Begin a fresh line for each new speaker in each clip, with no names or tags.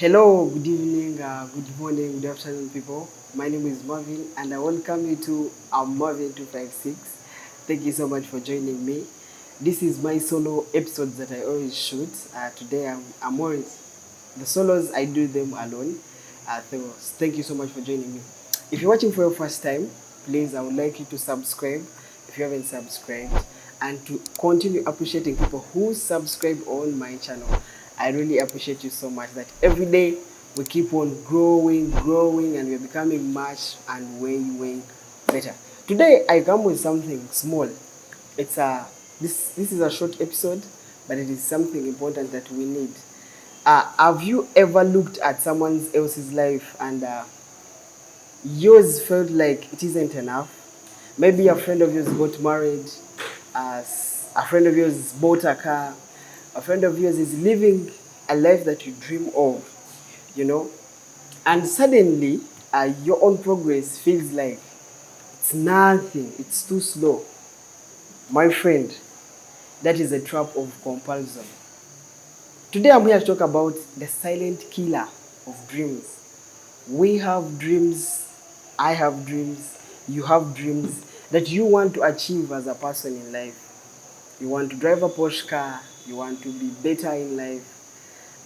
Hello, good evening, good morning, good afternoon, people. My name is Mavin, and I welcome you to Mavin 256. Thank you so much for joining me. This is my solo episodes that I always shoot. Today, I'm always the solos. I do them alone. So thank you so much for joining me. If you're watching for your first time, please, I would like you to subscribe if you haven't subscribed, and to continue appreciating people who subscribe on my channel. I really appreciate you so much that every day we keep on growing, and we're becoming much and way better. Today I come with something small. It's a this is a short episode, but it is something important that we need. Have you ever looked at someone else's life and yours felt like it isn't enough? Maybe a friend of yours got married, a friend of yours bought a car, a friend of yours is living a life that you dream of, you know, and suddenly your own progress feels like it's nothing, it's too slow. My friend, that is a trap of comparison. Today I'm here to talk about the silent killer of dreams. We have dreams, I have dreams, you have dreams that you want to achieve as a person in life. You want to drive a Porsche car, you want to be better in life.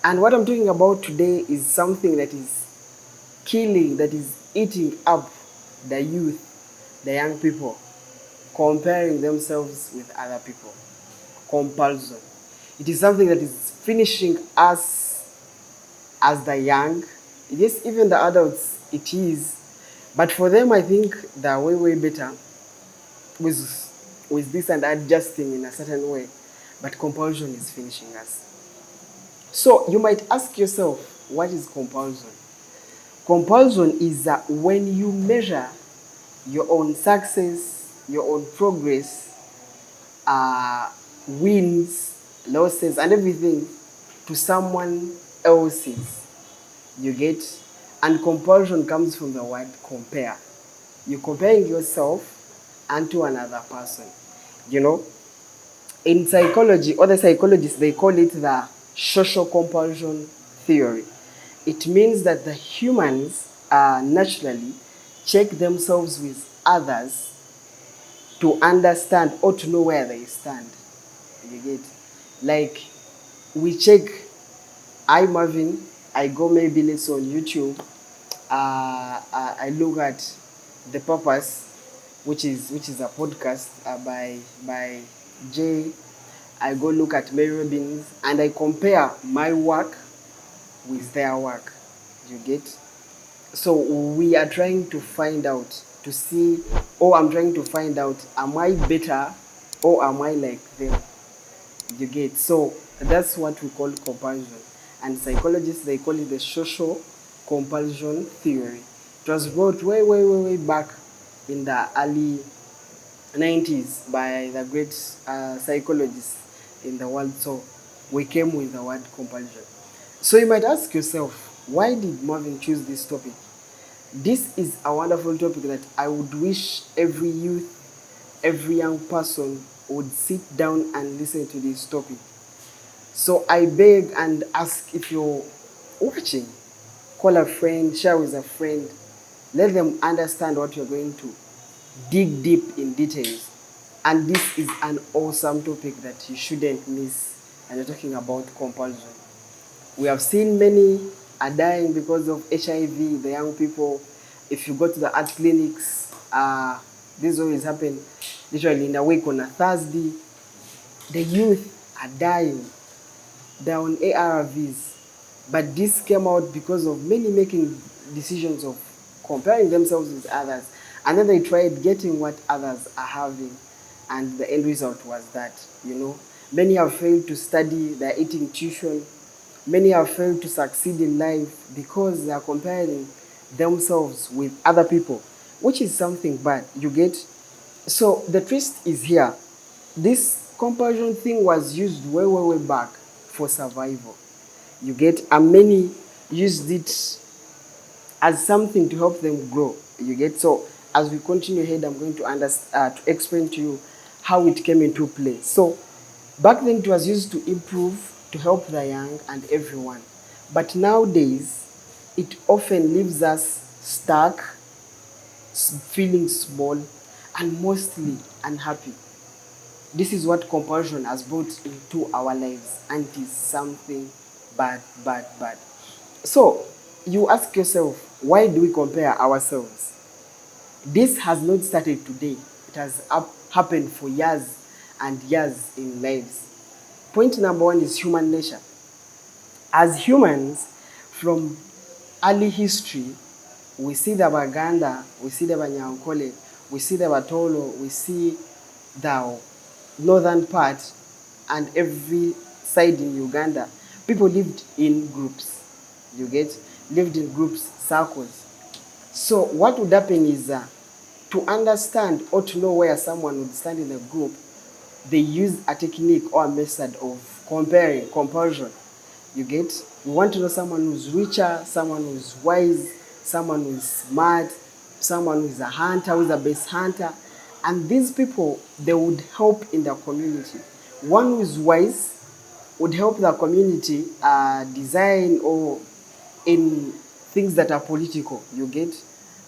And what I'm talking about today is something that is killing, that is eating up the youth, the young people, comparing themselves with other people. Comparison. It is something that is finishing us as the young. Yes, even the adults, it is. But for them, I think they're way better with this and adjusting in a certain way. But comparison is finishing us. So you might ask yourself, what is comparison? Comparison is when you measure your own success, your own progress, wins, losses, and everything to someone else's. You get? And comparison comes from the word compare. You're comparing yourself unto another person. You know? In psychology, other psychologists, they call it the social comparison theory. It means that the humans naturally check themselves with others to understand or to know where they stand. You get? Like, we check, I, Marvin, I go maybe let's on YouTube, I look at The Purpose, which is a podcast by Jay. I go look at Mary Robbins and I compare my work with their work. You get? So we are trying to find out, to see, or I'm trying to find out, am I better or am I like them? You get? So that's what we call comparison. And psychologists, they call it the social comparison theory. It was brought way back in the early 90s by the great psychologists in the world. So we came with the word comparison. So you might ask yourself, why did Marvin choose this topic? This is a wonderful topic that I would wish every youth, every young person would sit down and listen to this topic. So I beg and ask, if you're watching, call a friend, share with a friend, let them understand what you're going to dig deep in details. And this is an awesome topic that you shouldn't miss. And you're talking about comparison. We have seen many are dying because of HIV, the young people. If you go to the art clinics, this always happen literally in a week on a Thursday. The youth are dying. They're on ARVs. But this came out because of many making decisions of comparing themselves with others. And then they tried getting what others are having. And the end result was that, many have failed to study, they're eating tuition. Many have failed to succeed in life because they are comparing themselves with other people, which is something bad. You get? So the twist is here. This comparison thing was used way back for survival. You get? And many used it as something to help them grow. You get? So as we continue ahead, I'm going to explain to you how it came into play. So back then it was used to improve, to help the young and everyone. But nowadays, it often leaves us stuck, feeling small, and mostly unhappy. This is what comparison has brought into our lives, and it is something bad, bad, bad. So, you ask yourself, why do we compare ourselves? This has not started today. It has happened for years and years in lives. Point number one is human nature. As humans, from early history, we see the Baganda, we see the Banyankole, we see the Batolo, we see the northern part and every side in Uganda. People lived in groups. You get? Lived in groups, circles. So what would happen is to understand or to know where someone would stand in a group, they use a technique or a method of comparing, comparison. You get? We want to know someone who's richer, someone who's wise, someone who's smart, someone who's a hunter, who's the best hunter. And these people, they would help in the community. One who's wise would help the community design or in things that are political, you get,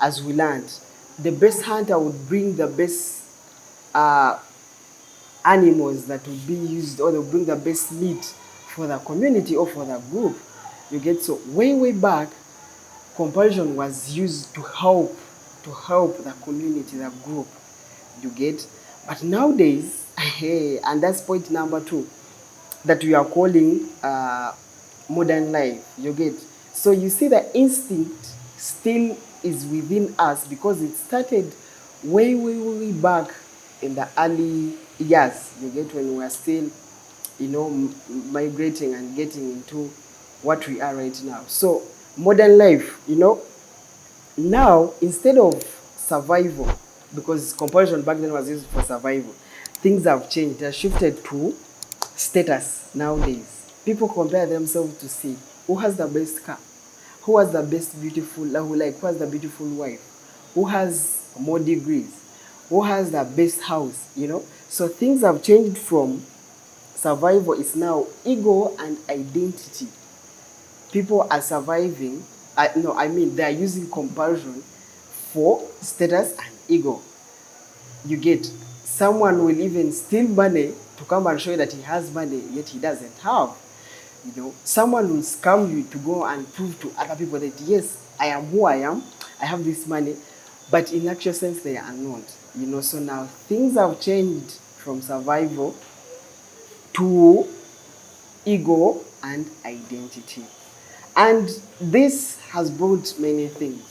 as we learned. The best hunter would bring the best uh, animals that would be used, or they'll bring the best meat for the community or for the group. You get? So way back, comparison was used to help the community, the group. You get? But nowadays, hey, and that's point number two, that we are calling modern life. You get? So you see the instinct still is within us because it started way back in the early years. You get? When we are still, migrating and getting into what we are right now. So modern life, now instead of survival, because comparison back then was used for survival, things have changed. They have shifted to status nowadays. People compare themselves to see who has the best car, who has the best beautiful, who has the beautiful wife, who has more degrees, who has the best house. So things have changed from survival is now ego and identity. People are surviving, no, I mean, they are using comparison for status and ego. You get? Someone will even steal money to come and show you that he has money, yet he doesn't have. Someone will scam you to go and prove to other people that, yes, I am who I am, I have this money, but in actual sense, they are not. So now things have changed from survival to ego and identity. And this has brought many things.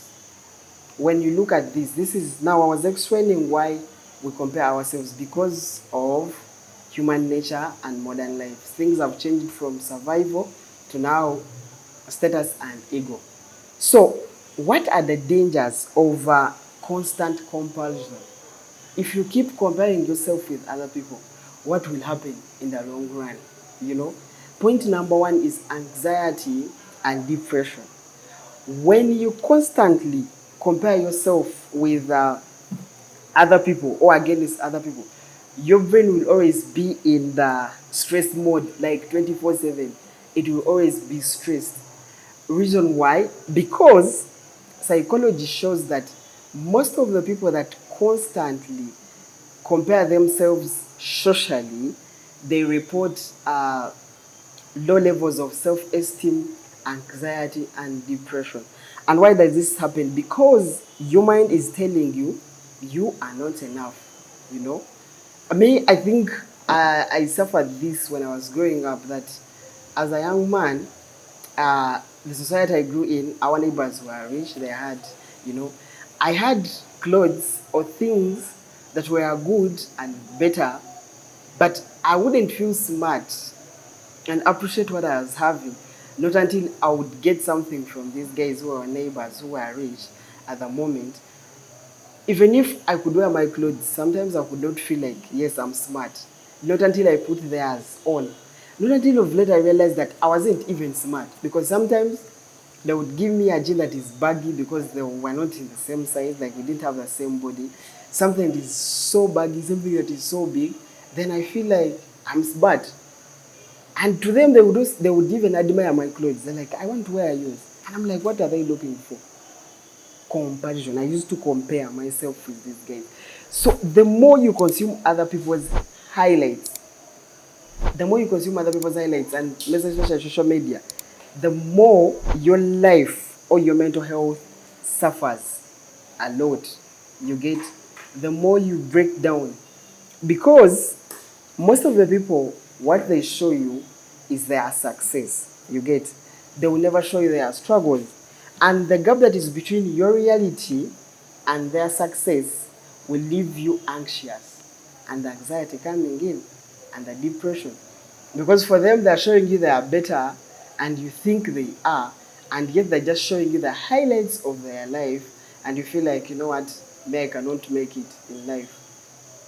When you look at this is now, I was explaining why we compare ourselves because of human nature and modern life. Things have changed from survival to now status and ego. So, what are the dangers of constant comparison? If you keep comparing yourself with other people, what will happen in the long run? Point number one is anxiety and depression. When you constantly compare yourself with other people or against other people, your brain will always be in the stress mode, like 24/7. It will always be stressed. Reason why? Because psychology shows that most of the people that constantly compare themselves socially, they report low levels of self-esteem, anxiety, and depression. And why does this happen? Because your mind is telling you you are not enough. I think I suffered this when I was growing up, that as a young man, the society I grew in, our neighbors were rich. They had, I had clothes or things that were good and better, but I wouldn't feel smart and appreciate what I was having, not until I would get something from these guys who are neighbors who are rich at the moment. Even if I could wear my clothes, sometimes I could not feel like, yes, I'm smart. Not until I put theirs on. Not until of late I realized that I wasn't even smart. Because sometimes they would give me a jean that is baggy because they were not in the same size, like we didn't have the same body. Something that is so baggy, something that is so big, then I feel like I'm smart. And to them, they would even admire my clothes. They're like, I want to wear yours. And I'm like, what are they looking for? Comparison. I used to compare myself with these guys. So the more you consume other people's highlights, and especially social media, the more your life or your mental health suffers a lot. You get, the more you break down, because most of the people, what they show you is their success. You get, they will never show you their struggles, and the gap that is between your reality and their success will leave you anxious, and anxiety coming in, and the depression, because for them they're showing you they are better, and you think they are, and yet they're just showing you the highlights of their life, and you feel like, you know what, me, I cannot make it in life.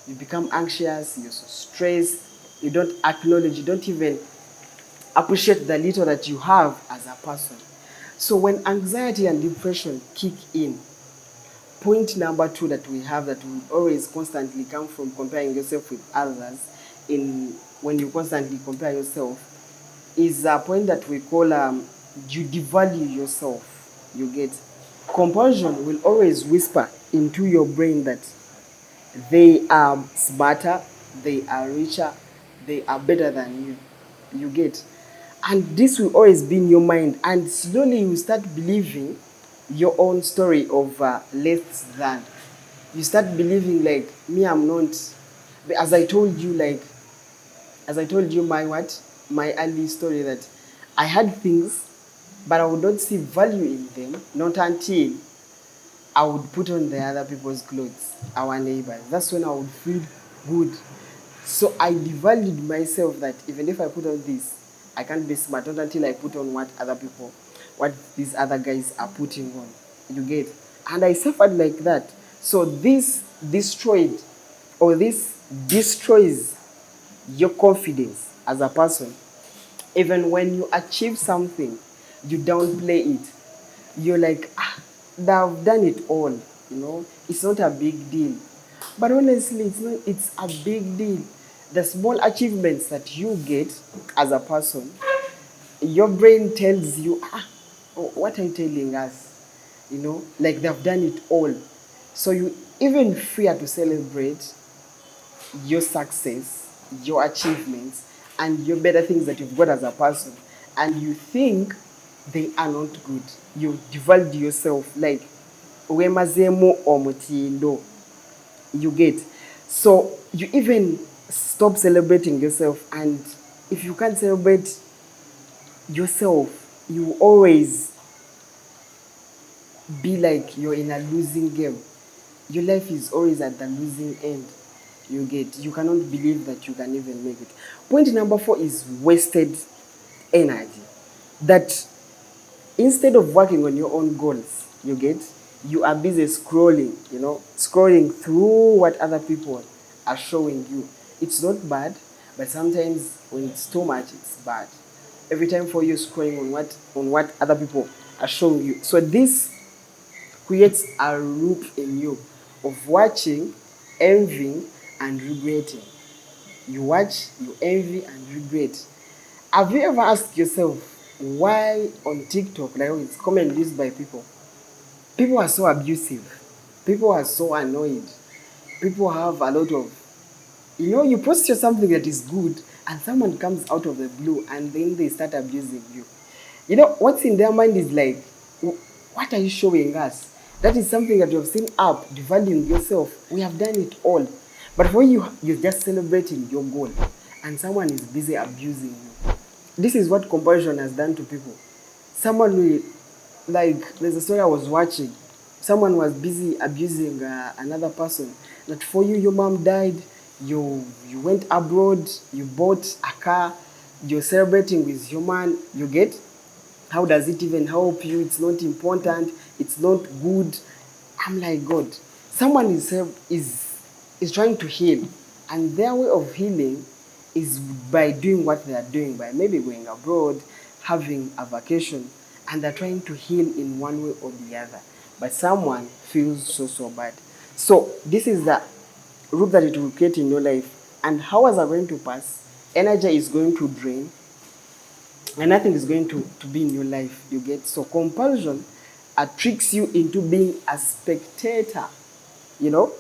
You become anxious, you're so stressed, you don't acknowledge, you don't even appreciate the little that you have as a person. So when anxiety and depression kick in, point number 2 that we have, that will always constantly come from comparing yourself with others, in when you constantly compare yourself, is a point that we call you devalue yourself. You get, comparison will always whisper into your brain that they are smarter, they are richer, they are better than you. You get, and this will always be in your mind, and slowly you start believing your own story of less than. You start believing like, me, I'm not. As I told you, my my early story, that I had things, but I would not see value in them, not until I would put on the other people's clothes, our neighbors. That's when I would feel good. So I devalued myself, that even if I put on this, I can't be smart, not until I put on what these other guys are putting on. You get? And I suffered like that. So this destroys your confidence as a person. Even when you achieve something, you downplay it. You're like, I've done it all, it's not a big deal. But honestly, it's not, it's a big deal. The small achievements that you get as a person, your brain tells you, what are you telling us? Like they've done it all. So you even fear to celebrate your success, your achievements, and your better things that you've got as a person, and you think they are not good. You devalue yourself, like wemazemo omutindo. You get, so you even stop celebrating yourself, and if you can't celebrate yourself, you always be like you're in a losing game. Your life is always at the losing end. You get, you cannot believe that you can even make it. Point number 4 is wasted energy. That instead of working on your own goals, you get, you are busy scrolling through what other people are showing you. It's not bad, but sometimes when it's too much, it's bad. Every time for you scrolling on what other people are showing you. So this creates a loop in you of watching, envying, and regretting. You watch, you envy, and regret. Have you ever asked yourself why on TikTok, like it's commonly used by people are so abusive, people are so annoyed, people have a lot of, you post something that is good, and someone comes out of the blue, and then they start abusing you. What's in their mind is like, what are you showing us? That is something that you have seen up, devaluing yourself. We have done it all. But for you, you're just celebrating your goal, and someone is busy abusing you. This is what comparison has done to people. Someone will, like, there's a story I was watching. Someone was busy abusing another person. That for you, your mom died, you went abroad, you bought a car, you're celebrating with your man, you get? How does it even help you? It's not important. It's not good. I'm like, God, someone is trying to heal, and their way of healing is by doing what they are doing, by maybe going abroad, having a vacation, and they're trying to heal in one way or the other. But someone feels so bad. So this is the root that it will create in your life. And hours are going to pass. Energy is going to drain. and nothing is going to be in your life, you get. So compulsion tricks you into being a spectator, you know,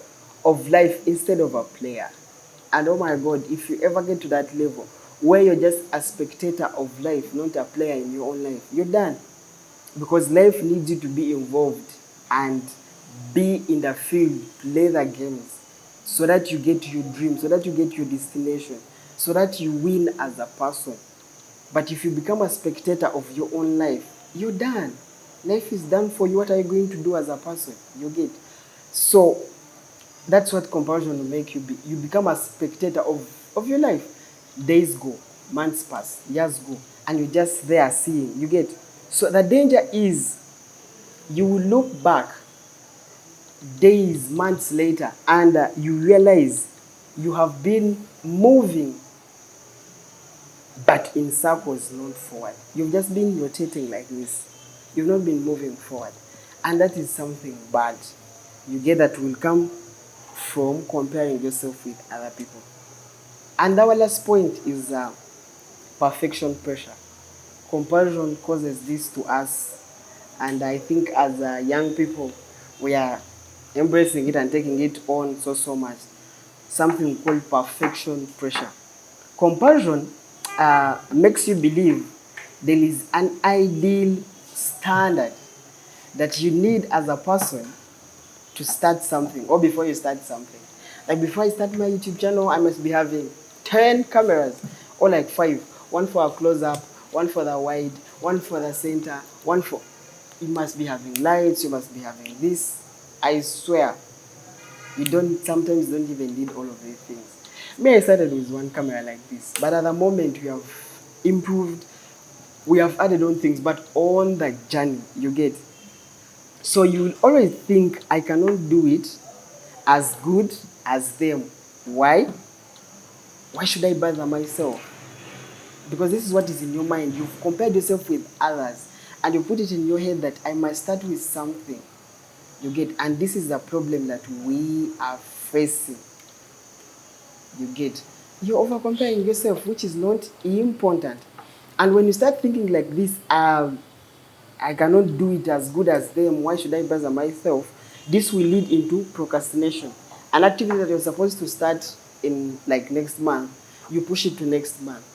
of life instead of a player. And oh my God, if you ever get to that level where you're just a spectator of life, not a player in your own life, you're done. Because life needs you to be involved and be in the field, play the games, so that you get your dream, so that you get your destination, so that you win as a person. But if you become a spectator of your own life, you're done. Life is done for you. What are you going to do as a person? You get. So that's what compulsion will make you be. You become a spectator of your life. Days go, months pass, years go, and you're just there seeing. You get. So the danger is you will look back days, months later, and you realize you have been moving but in circles, not forward. You've just been rotating like this. You've not been moving forward. And that is something bad. You get that will come from comparing yourself with other people. And our last point is perfection pressure. Comparison causes this to us. And I think as young people, we are embracing it and taking it on so much. Something called perfection pressure. Comparison makes you believe there is an ideal standard that you need as a person to start something or before you start something. Like before I start my YouTube channel, I must be having 10 cameras or like 5. One for a close-up, one for the wide, one for the center, one for... You must be having lights, you must be having this. I swear, you sometimes don't even need all of these things. Me, I started with one camera like this, but at the moment we have improved, we have added on things, but on the journey, you get. So you will always think, I cannot do it as good as them. Why? Why should I bother myself? Because this is what is in your mind. You've compared yourself with others, and you put it in your head that I must start with something. You get, and this is the problem that we are facing. You get, you're over comparing yourself, which is not important. And when you start thinking like this, I cannot do it as good as them, why should I bother myself? This will lead into procrastination. An activity that you're supposed to start in like next month, you push it to next month.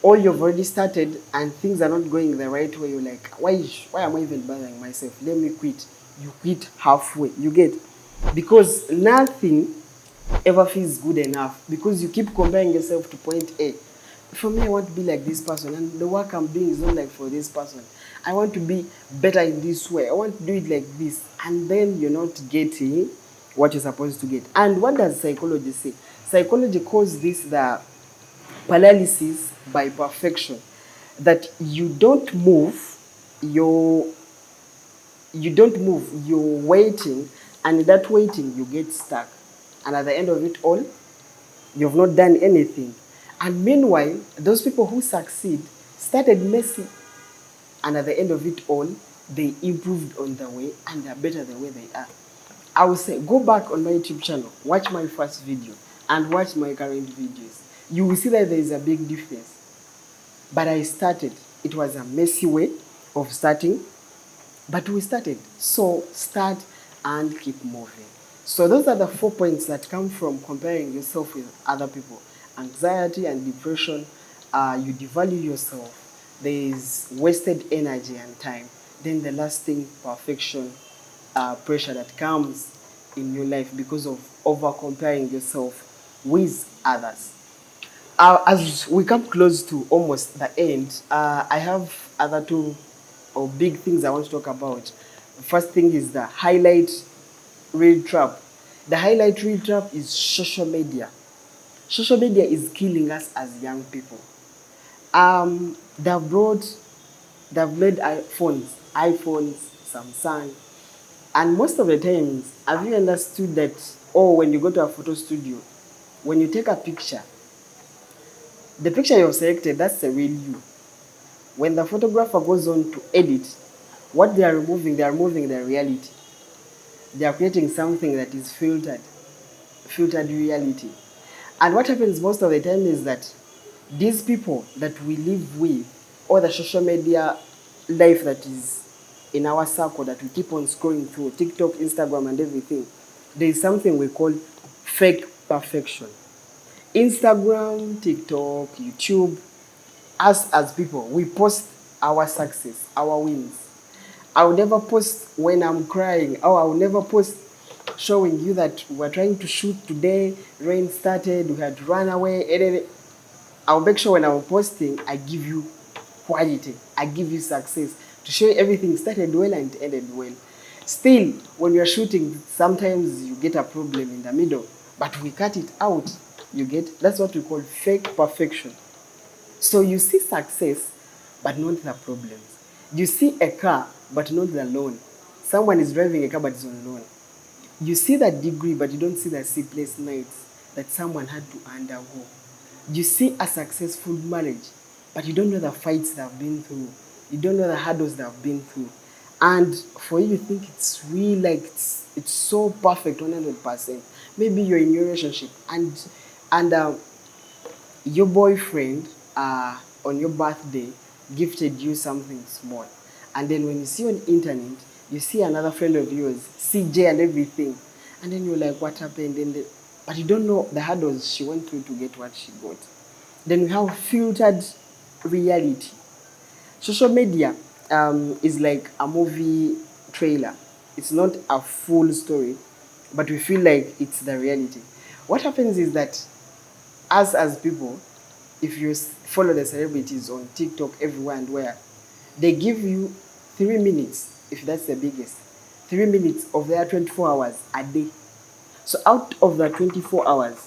Or you've already started and things are not going the right way, you're like, why am I even bothering myself? Let me quit. You quit halfway. You get, because nothing ever feels good enough, because you keep comparing yourself to point A. For me, I want to be like this person, and the work I'm doing is not like for this person. I want to be better in this way. I want to do it like this. And then you're not getting what you're supposed to get. And what does psychology say? Psychology calls this the paralysis by perfection. That you don't move, you're waiting, and in that waiting, you get stuck. And at the end of it all, you've not done anything. And meanwhile, those people who succeed started messy. And at the end of it all, they improved on the way and they're better the way they are. I will say, go back on my YouTube channel, watch my first video, and watch my current videos. You will see that there is a big difference. But I started. It was a messy way of starting, but we started. So start and keep moving. So those are the 4 points that come from comparing yourself with other people. Anxiety and depression, you devalue yourself. There is wasted energy and time. Then the last thing, perfection, pressure that comes in your life because of over comparing yourself with others. As we come close to almost the end, I have other two or big things I want to talk about. The first thing is the highlight reel trap. The highlight reel trap is social media. Social media is killing us as young people. They've made iPhones, Samsung, and most of the times, have you understood that, when you go to a photo studio, when you take a picture, the picture you've selected, that's the real you. When the photographer goes on to edit, what they are removing the reality. They are creating something that is filtered reality. And what happens most of the time is that these people that we live with, all the social media life that is in our circle that we keep on scrolling through, TikTok, Instagram, and everything, there is something we call fake perfection. Instagram, TikTok, YouTube, us as people, we post our success, our wins. I will never post when I'm crying, or I will never post showing you that we're trying to shoot today, rain started, we had run away. I'll make sure when I'm posting, I give you quality, I give you success to show you everything started well and ended well. Still, when you're shooting, sometimes you get a problem in the middle, but we cut it out. You get, that's what we call fake perfection. So you see success, but not the problems. You see a car, but not the loan. Someone is driving a car, but is on loan. You see that degree, but you don't see the sleepless nights that someone had to undergo. You see a successful marriage, but you don't know the fights they have been through. You don't know the hurdles they have been through. And for you, you think it's really like it's so perfect, 100%. Maybe you're in your relationship and your boyfriend on your birthday gifted you something small, and then when you see on internet, you see another friend of yours, CJ and everything, and then you're like, what happened? But you don't know the hurdles she went through to get what she got. Then we have filtered reality. Social media is like a movie trailer. It's not a full story, but we feel like it's the reality. What happens is that us as people, if you follow the celebrities on TikTok everywhere and where, they give you 3 minutes, if that's the biggest, 3 minutes of their 24 hours a day. So out of the 24 hours,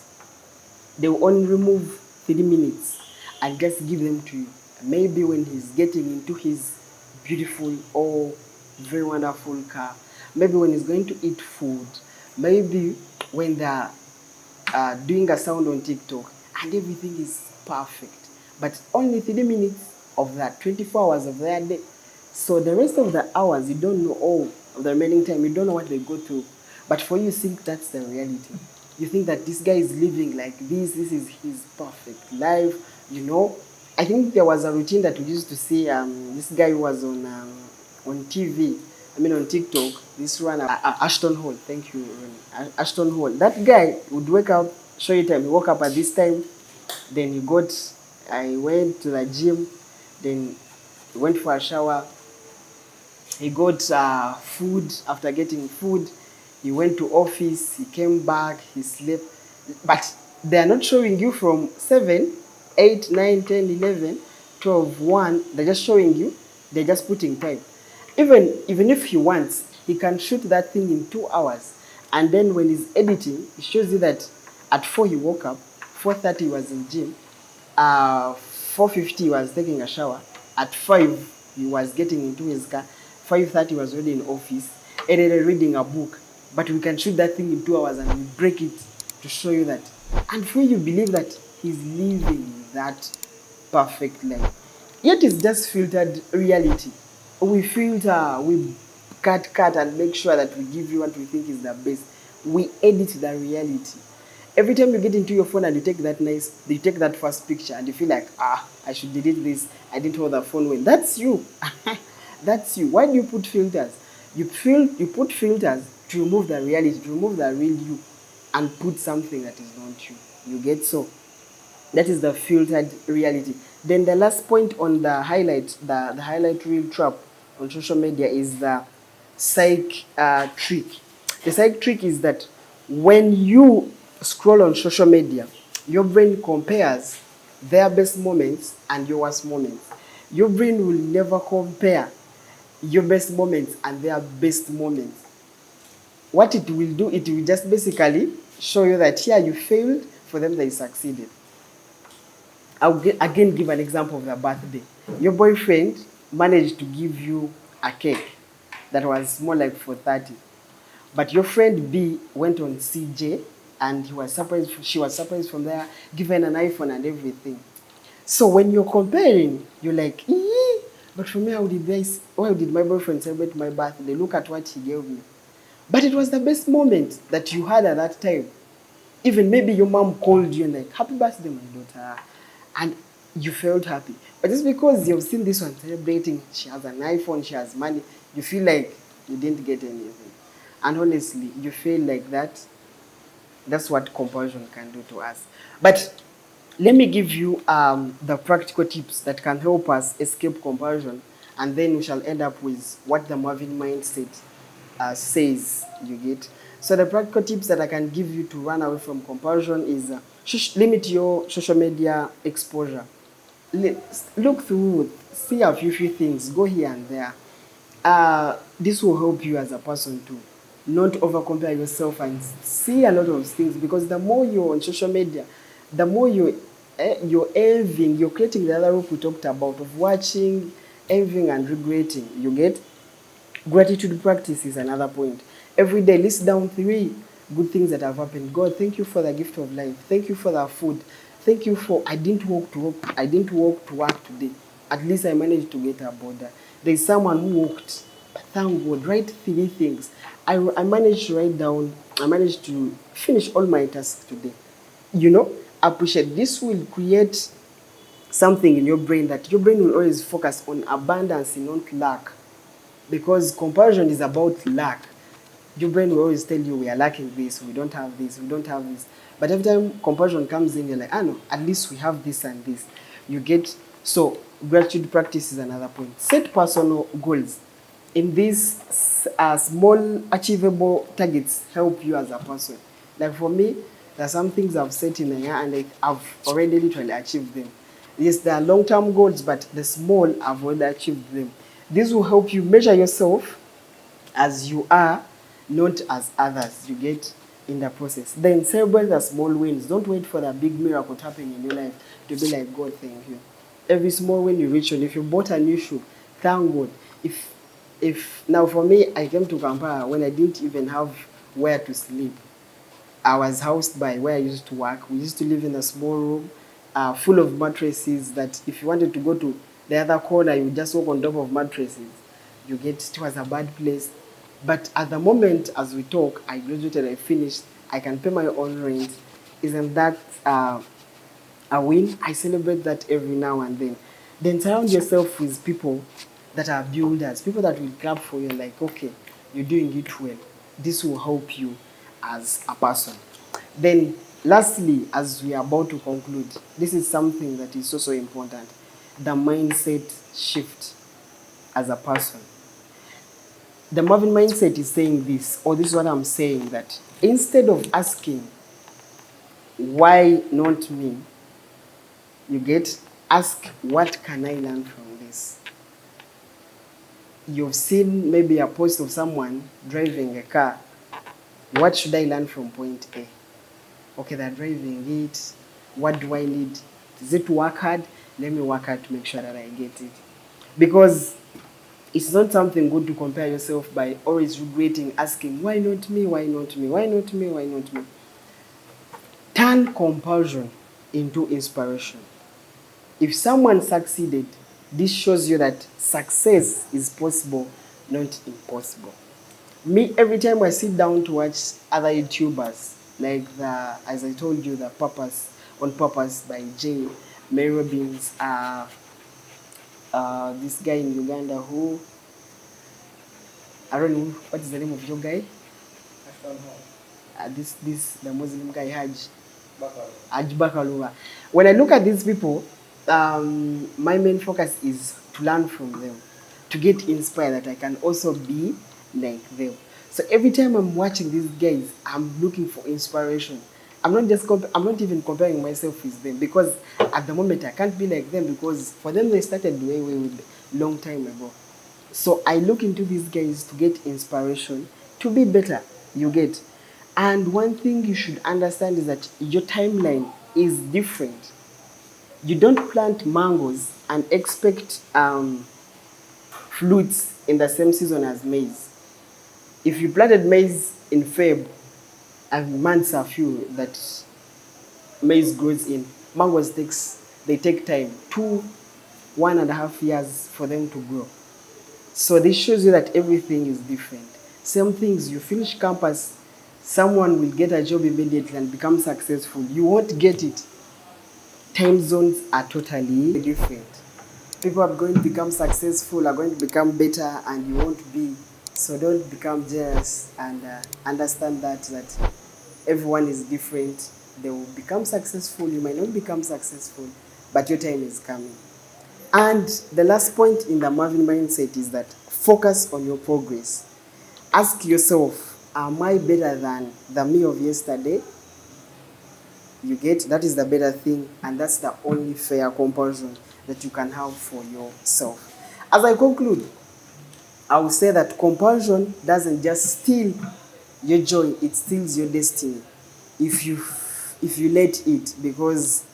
they will only remove 3 minutes and just give them to you. Maybe when he's getting into his beautiful or very wonderful car, maybe when he's going to eat food, maybe when they're doing a sound on TikTok, and everything is perfect. But only 3 minutes of that 24 hours of their day. So the rest of the hours, you don't know all of the remaining time, you don't know what they go through. But for you, think that's the reality. You think that this guy is living like this is his perfect life. I think there was a routine that we used to see. This guy was on TV, I mean on TikTok, this one, Ashton Hall, thank you, Ashton Hall. That guy would wake up, show you time, he woke up at this time, then I went to the gym, then he went for a shower, he got food, after getting food, he went to office, he came back, he slept. But they are not showing you from 7, 8, 9, 10, 11, 12, 1. They're just showing you, they're just putting time. Even if he wants, he can shoot that thing in 2 hours. And then when he's editing, he shows you that at 4 he woke up, 4:30 he was in gym, 4:50 he was taking a shower, at 5 he was getting into his car, 5:30 he was already in office, and then reading a book. But we can shoot that thing in 2 hours and we break it to show you that. And for you believe that he's living that perfect life. Yet it's just filtered reality. We filter, we cut and make sure that we give you what we think is the best. We edit the reality. Every time you get into your phone and you take that first picture and you feel like, I should delete this, I didn't hold the phone well. That's you. That's you. Why do you put filters? You put filters to remove the reality, to remove the real you, and put something that is not you. You get so? That is the filtered reality. Then the last point on the highlight reel trap on social media is the psych trick. The psych trick is that when you scroll on social media, your brain compares their best moments and your worst moments. Your brain will never compare your best moments and their best moments. What it will do, it will just basically show you that here you failed, for them they succeeded. I'll again give an example of the birthday. Your boyfriend managed to give you a cake that was more like for 30. But your friend B went on CJ and she was surprised from there, given an iPhone and everything. So when you're comparing, you're like, but for me, why did my boyfriend celebrate my birthday? Look at what he gave me. But it was the best moment that you had at that time. Even maybe your mom called you and like, happy birthday, my daughter. And you felt happy. But just because you've seen this one celebrating, she has an iPhone, she has money, you feel like you didn't get anything. And honestly, you feel like that. That's what comparison can do to us. But let me give you the practical tips that can help us escape comparison, and then we shall end up with what the Mavin mindset says. You get. So the practical tips that I can give you to run away from comparison is limit your social media exposure. Look through, see a few things, go here and there. This will help you as a person to not over compare yourself and see a lot of things, because the more you're on social media, the more you're envying, you're creating the other group we talked about of watching, envying and regretting. You get. Gratitude practice is another point. Every day, list down 3 good things that have happened. God, thank you for the gift of life. Thank you for the food. Thank you for I didn't walk to work. I didn't walk to work today. At least I managed to get a border. There's someone who walked. Thank God. Write 3 things. I managed to write down. I managed to finish all my tasks today. You know, appreciate. This will create something in your brain, that your brain will always focus on abundance and not lack, because comparison is about lack. Your brain will always tell you we are lacking this, we don't have this, we don't have this. But every time comparison comes in, you're like, no, at least we have this and this. You get. So gratitude practice is another point. Set personal goals. In these small achievable targets help you as a person. Like for me, there are some things I've set in a year and I've already literally achieved them. Yes, there are long-term goals, but the small I've already achieved them. This will help you measure yourself as you are, not as others. You get, in the process. Then celebrate the small wins. Don't wait for the big miracle to happen in your life to be like, God, thank you. Every small win you reach on. If you bought a new shoe, thank God. If now for me, I came to Kampala when I didn't even have where to sleep. I was housed by where I used to work. We used to live in a small room full of mattresses that if you wanted to go to the other corner, you would just walk on top of mattresses. You get, it was a bad place. But at the moment, as we talk, I graduated, I finished, I can pay my own rent. Isn't that a win? I celebrate that every now and then. Then surround yourself with people that are builders, people that will clap for you, like, okay, you're doing it well. This will help you as a person. Then, lastly, as we are about to conclude, this is something that is also important: the mindset shift as a person. The Mavin mindset is saying this, or this is what I'm saying, that instead of asking, why not me, you get, ask, what can I learn from this? You've seen maybe a post of someone driving a car. What should I learn from point A? Okay, they're driving it. What do I need? Is it to work hard? Let me work hard to make sure that I get it. Because it's not something good to compare yourself by always regretting, asking, why not me, why not me, why not me, why not me? Turn compulsion into inspiration. If someone succeeded, this shows you that success is possible, not impossible. Me, every time I sit down to watch other YouTubers, like as I told you, the Purpose, On Purpose by Jay, Mary Robbins, this guy in Uganda who, I don't know, what is the name of your guy? The Muslim guy, Haj Bakalova. When I look at these people, my main focus is to learn from them, to get inspired that I can also be like them. So every time I'm watching these guys, I'm looking for inspiration. I'm not even comparing myself with them, because at the moment I can't be like them, because for them they started way long time ago. So I look into these guys to get inspiration to be better. You get. And one thing you should understand is that your timeline is different. You don't plant mangoes and expect fruits in the same season as maize. If you planted maize in Feb and months are few that maize grows in, mangoes they take time, 1.5 years for them to grow. So this shows you that everything is different. Same things, you finish campus, someone will get a job immediately and become successful. You won't get it. time zones are totally different. People are going to become successful, are going to become better, and you won't be. So don't become jealous, and understand that everyone is different. They will become successful, you might not become successful, but your time is coming. And the last point in the Mavin mindset is that focus on your progress. Ask yourself, am I better than the me of yesterday? You get, that is the better thing, and that's the only fair comparison that you can have for yourself. As I conclude, I will say that comparison doesn't just steal your joy, it steals your destiny. If you let it, because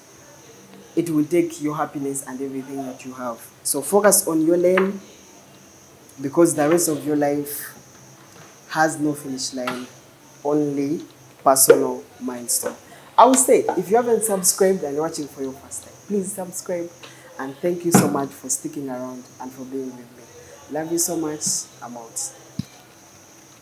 it will take your happiness and everything that you have. So focus on your lane, because the rest of your life has no finish line, only personal milestone. I will say, if you haven't subscribed and you're watching for your first time, please subscribe. And thank you so much for sticking around and for being with me. Love you so much. I'm out.